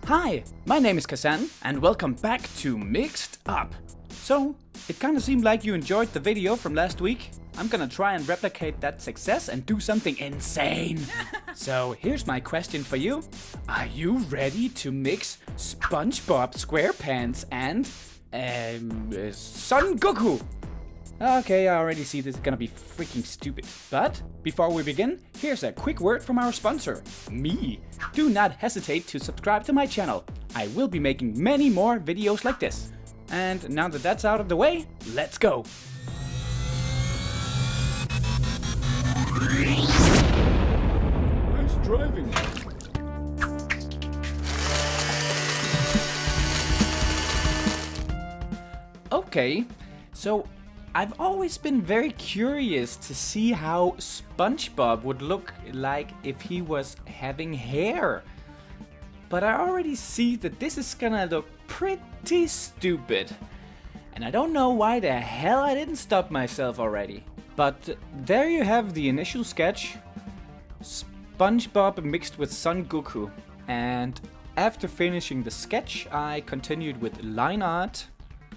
Hi, my name is Kazan and welcome back to Mixed Up. So, it kinda seemed like you enjoyed the video from last week. I'm gonna try and replicate that success and do something insane. So, here's my question for you. Are you ready to mix Spongebob, Squarepants and Son Goku? Okay, I already see this is gonna be freaking stupid. But before we begin, here's a quick word from our sponsor, me. Do not hesitate to subscribe to my channel. I will be making many more videos like this. And now that that's out of the way, let's go. Nice driving. Okay, so I've always been very curious to see how Spongebob would look like if he was having hair. But I already see that this is gonna look pretty stupid. And I don't know why the hell I didn't stop myself already. But there you have the initial sketch. Spongebob mixed with Son Goku. And after finishing the sketch, I continued with line art.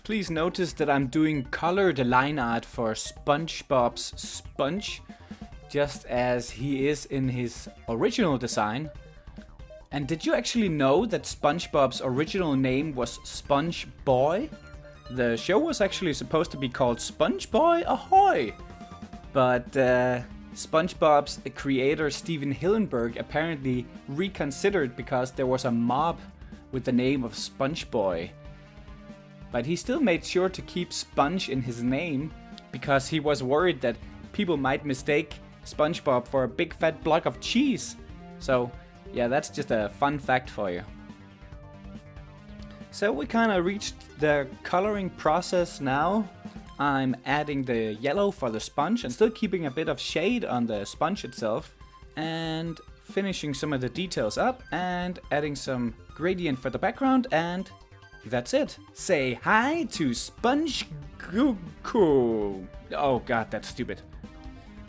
Please notice that I'm doing colored line art for SpongeBob's sponge, just as he is in his original design. And did you actually know that SpongeBob's original name was Sponge Boy? The show was actually supposed to be called Sponge Boy Ahoy! But SpongeBob's creator Steven Hillenburg apparently reconsidered because there was a mob with the name of Sponge Boy. But he still made sure to keep Sponge in his name because he was worried that people might mistake SpongeBob for a big fat block of cheese. So yeah, that's just a fun fact for you. So we kinda reached the coloring process now. I'm adding the yellow for the sponge and still keeping a bit of shade on the sponge itself. And finishing some of the details up and adding some gradient for the background, and that's it. Say hi to Sponge Goku. Oh god, that's stupid.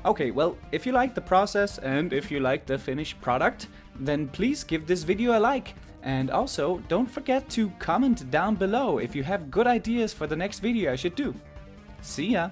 Okay, well, if you like the process and if you like the finished product, then please give this video a like. And also, don't forget to comment down below if you have good ideas for the next video I should do. See ya!